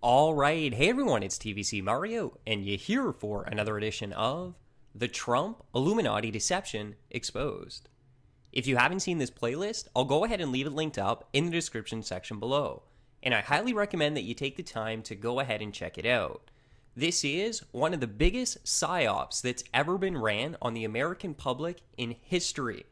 All right, hey everyone, it's TVC Mario, and you're here for another edition of The Trump Illuminati Deception Exposed. If you haven't seen this playlist, I'll go ahead and leave it linked up in the description section below, and I highly recommend that you take the time to go ahead and check it out. This is one of the biggest psyops that's ever been ran on the American public in history.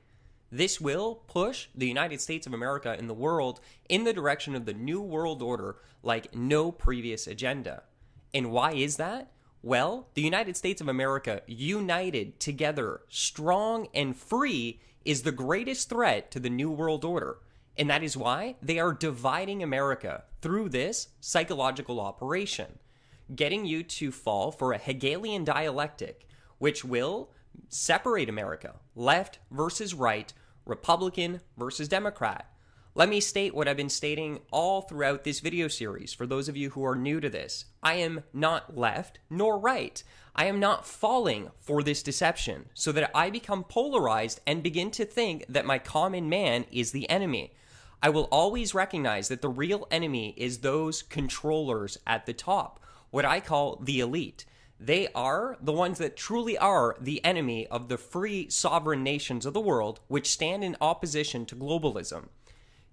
This will push the United States of America and the world in the direction of the New World Order like no previous agenda. And why is that? Well, the United States of America, united together, strong and free, is the greatest threat to the New World Order. And that is why they are dividing America through this psychological operation, getting you to fall for a Hegelian dialectic, which will separate America, left versus right, Republican versus Democrat. Let me state what I've been stating all throughout this video series for those of you who are new to this. I am not left nor right. I am not falling for this deception so that I become polarized and begin to think that my common man is the enemy. I will always recognize that the real enemy is those controllers at the top, what I call the elite. They are the ones that truly are the enemy of the free sovereign nations of the world, which stand in opposition to globalism.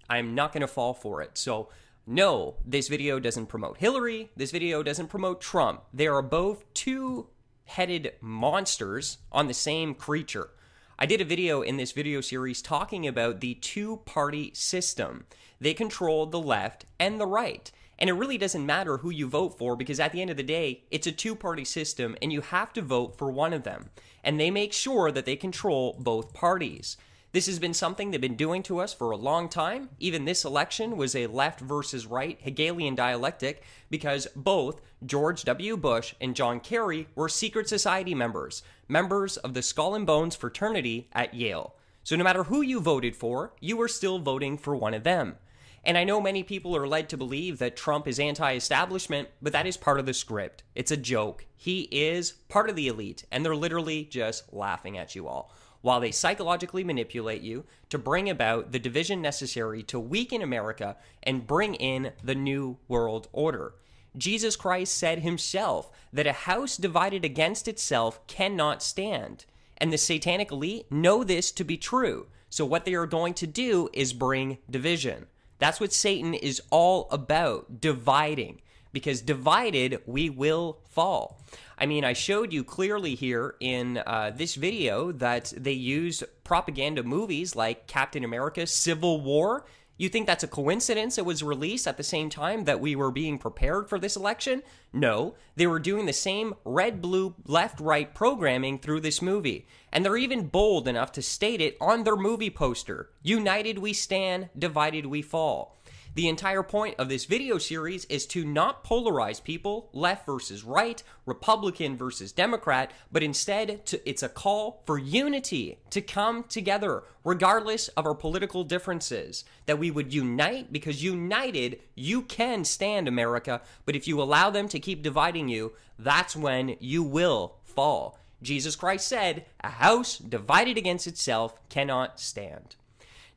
I'm not going to fall for it. So, no, this video doesn't promote Hillary. This video doesn't promote Trump. They are both two-headed monsters on the same creature. I did a video in this video series talking about the two-party system. They control the left and the right. And it really doesn't matter who you vote for because at the end of the day, it's a two-party system and you have to vote for one of them. And they make sure that they control both parties. This has been something they've been doing to us for a long time. Even this election was a left versus right Hegelian dialectic because both George W. Bush and John Kerry were secret society members, members of the Skull and Bones fraternity at Yale. So no matter who you voted for, you were still voting for one of them. And I know many people are led to believe that Trump is anti-establishment, but that is part of the script. It's a joke. He is part of the elite, and they're literally just laughing at you all, while they psychologically manipulate you to bring about the division necessary to weaken America and bring in the New World Order. Jesus Christ said himself that a house divided against itself cannot stand. And the satanic elite know this to be true. So what they are going to do is bring division. That's what Satan is all about, dividing. Because divided, we will fall. I mean, I showed you clearly here in this video that they use propaganda movies like Captain America Civil War. You think that's a coincidence it was released at the same time that we were being prepared for this election? No, they were doing the same red, blue, left, right programming through this movie. And they're even bold enough to state it on their movie poster. United we stand, divided we fall. The entire point of this video series is to not polarize people, left versus right, Republican versus Democrat, but instead it's a call for unity, to come together, regardless of our political differences, that we would unite, because united, you can stand America, but if you allow them to keep dividing you, that's when you will fall. Jesus Christ said, a house divided against itself cannot stand.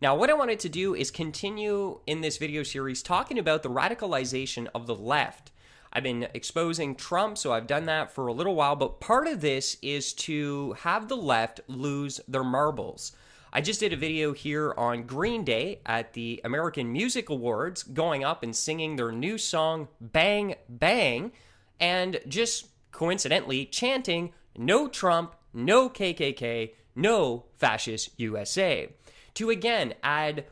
Now, what I wanted to do is continue in this video series talking about the radicalization of the left. I've been exposing Trump, so I've done that for a little while, but part of this is to have the left lose their marbles. I just did a video here on Green Day at the American Music Awards, going up and singing their new song, Bang Bang, and just coincidentally chanting, no Trump, no KKK, no fascist USA. To again add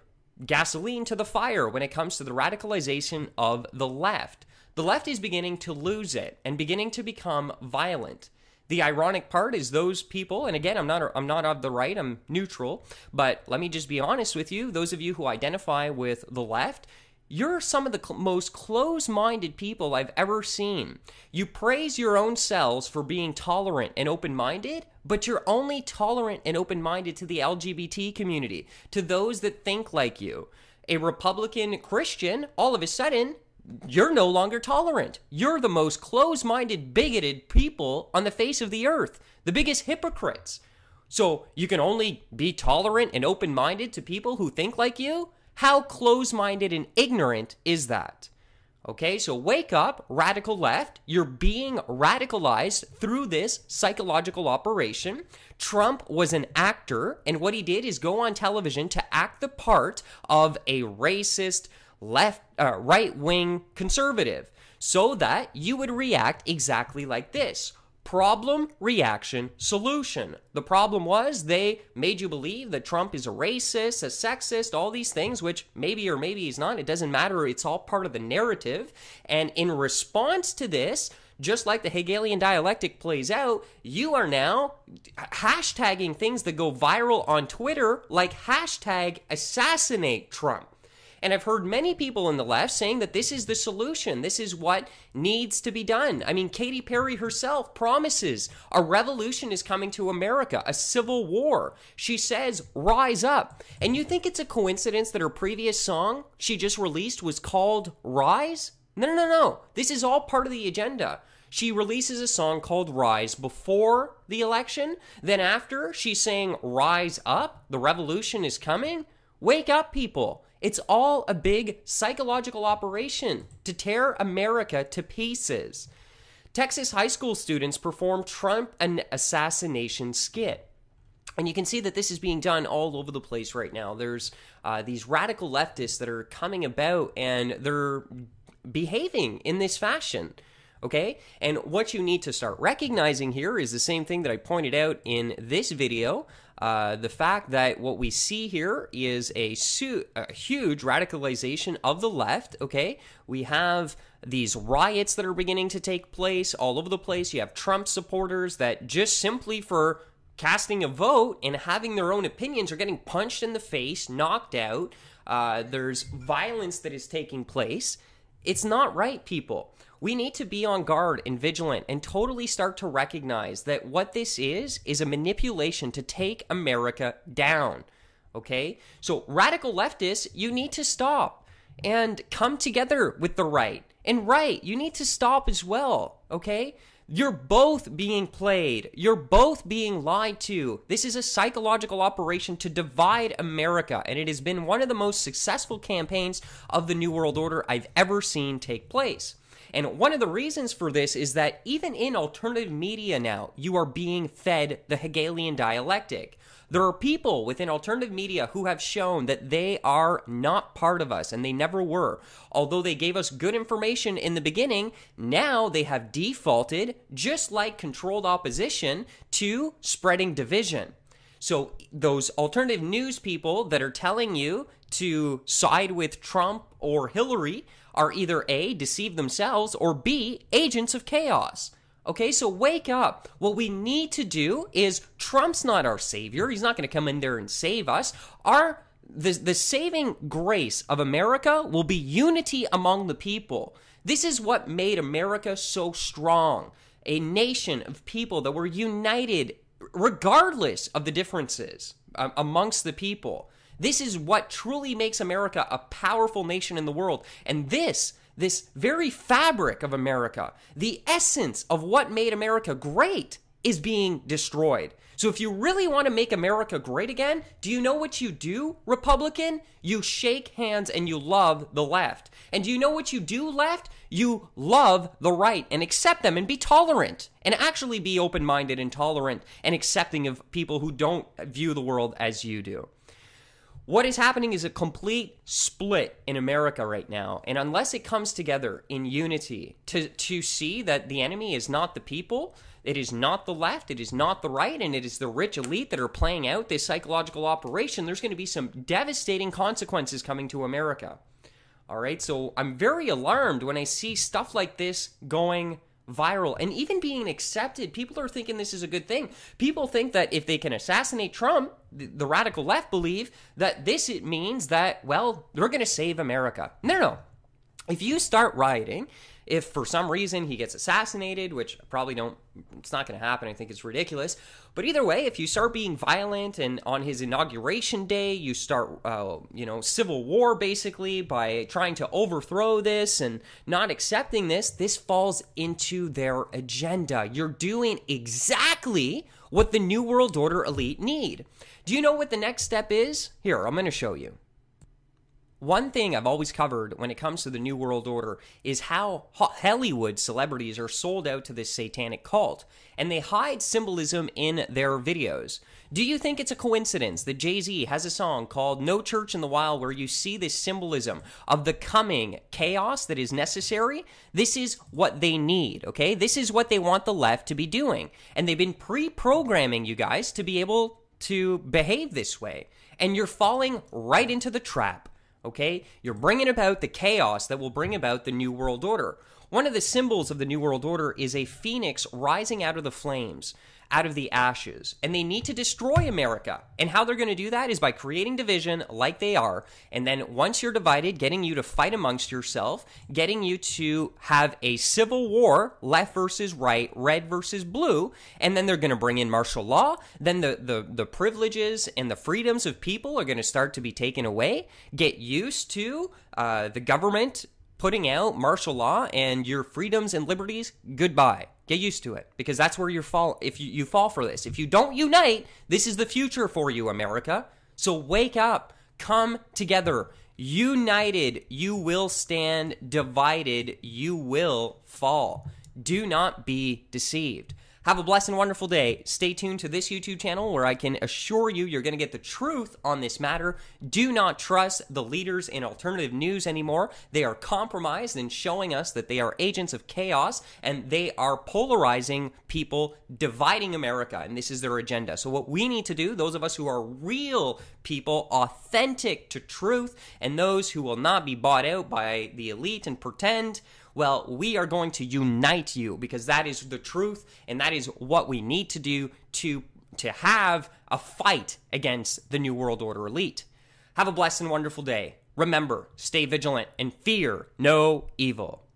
gasoline to the fire when it comes to the radicalization of the left. The left is beginning to lose it and beginning to become violent. The ironic part is those people, and again, I'm not of the right, I'm neutral, but let me just be honest with you, those of you who identify with the left, you're some of the most close-minded people I've ever seen. You praise your own selves for being tolerant and open-minded, but you're only tolerant and open-minded to the LGBT community, to those that think like you. A Republican Christian, all of a sudden, you're no longer tolerant. You're the most close-minded, bigoted people on the face of the earth, the biggest hypocrites. So you can only be tolerant and open-minded to people who think like you? How close-minded and ignorant is that? Okay, so wake up, radical left. You're being radicalized through this psychological operation. Trump was an actor, and what he did is go on television to act the part of a racist, right-wing conservative so that you would react exactly like this. Problem, reaction, solution. The problem was they made you believe that Trump is a racist, a sexist, all these things, which maybe or maybe he's not. It doesn't matter. It's all part of the narrative. And in response to this, just like the Hegelian dialectic plays out, you are now hashtagging things that go viral on Twitter, like hashtag assassinate Trump. And I've heard many people in the left saying that this is the solution. This is what needs to be done. I mean, Katy Perry herself promises a revolution is coming to America, a civil war. She says, rise up. And you think it's a coincidence that her previous song she just released was called Rise? No. This is all part of the agenda. She releases a song called Rise before the election. Then after, she's saying, rise up. The revolution is coming. Wake up, people. It's all a big psychological operation to tear America to pieces. Texas high school students performed Trump an assassination skit. And you can see that this is being done all over the place right now. There's these radical leftists that are coming about and they're behaving in this fashion. Okay? And what you need to start recognizing here is the same thing that I pointed out in this video. The fact that what we see here is a huge radicalization of the left, okay? We have these riots that are beginning to take place all over the place. You have Trump supporters that just simply for casting a vote and having their own opinions are getting punched in the face, knocked out. There's violence that is taking place. It's not right, people. We need to be on guard and vigilant and totally start to recognize that what this is a manipulation to take America down, okay? So radical leftists, you need to stop and come together with the right. And right, you need to stop as well, okay? You're both being played. You're both being lied to. This is a psychological operation to divide America, and it has been one of the most successful campaigns of the New World Order I've ever seen take place. And one of the reasons for this is that even in alternative media now, you are being fed the Hegelian dialectic. There are people within alternative media who have shown that they are not part of us, and they never were. Although they gave us good information in the beginning, now they have defaulted, just like controlled opposition, to spreading division. So those alternative news people that are telling you to side with Trump or Hillary are either A, deceive themselves, or B, agents of chaos. Okay, so wake up. What we need to do is, Trump's not our savior. He's not going to come in there and save us. The saving grace of America will be unity among the people. This is what made America so strong. A nation of people that were united regardless of the differences amongst the people. This is what truly makes America a powerful nation in the world. And this very fabric of America, the essence of what made America great, is being destroyed. So if you really want to make America great again, do you know what you do, Republican? You shake hands and you love the left. And do you know what you do, left? You love the right and accept them and be tolerant and actually be open-minded and tolerant and accepting of people who don't view the world as you do. What is happening is a complete split in America right now. And unless it comes together in unity to see that the enemy is not the people, it is not the left, it is not the right, and it is the rich elite that are playing out this psychological operation, there's going to be some devastating consequences coming to America. All right, so I'm very alarmed when I see stuff like this going viral and even being accepted. People are thinking this is a good thing. People think that if they can assassinate Trump, the radical left believe that it means that, well, they're going to save America. No. If you start rioting, if for some reason he gets assassinated, which probably it's not going to happen. I think it's ridiculous. But either way, if you start being violent and on his inauguration day, you start, civil war basically by trying to overthrow this and not accepting this falls into their agenda. You're doing exactly what the New World Order elite need. Do you know what the next step is? Here, I'm going to show you. One thing I've always covered when it comes to the New World Order is how Hollywood celebrities are sold out to this satanic cult, and they hide symbolism in their videos. Do you think it's a coincidence that Jay-Z has a song called No Church in the Wild where you see this symbolism of the coming chaos that is necessary? This is what they need, okay? This is what they want the left to be doing. And they've been pre-programming you guys to be able to behave this way. And you're falling right into the trap. Okay? You're bringing about the chaos that will bring about the New World Order. One of the symbols of the New World Order is a phoenix rising out of the flames, out of the ashes. And they need to destroy America. And how they're going to do that is by creating division like they are. And then once you're divided, getting you to fight amongst yourself, getting you to have a civil war, left versus right, red versus blue. And then they're going to bring in martial law. Then the privileges and the freedoms of people are going to start to be taken away. Get used to the government putting out martial law and your freedoms and liberties, goodbye. Get used to it, because that's where you fall. If you fall for this, if you don't unite, this is the future for you, America. So wake up, come together. United, you will stand. Divided, you will fall. Do not be deceived. Have a blessed and wonderful day. Stay tuned to this YouTube channel where I can assure you you're going to get the truth on this matter. Do not trust the leaders in alternative news anymore. They are compromised and showing us that they are agents of chaos, and they are polarizing people, dividing America, and this is their agenda. So what we need to do, those of us who are real people, authentic to truth, and those who will not be bought out by the elite and pretend, well, we are going to unite you, because that is the truth, and that is what we need to do to have a fight against the New World Order elite. Have a blessed and wonderful day. Remember, stay vigilant and fear no evil.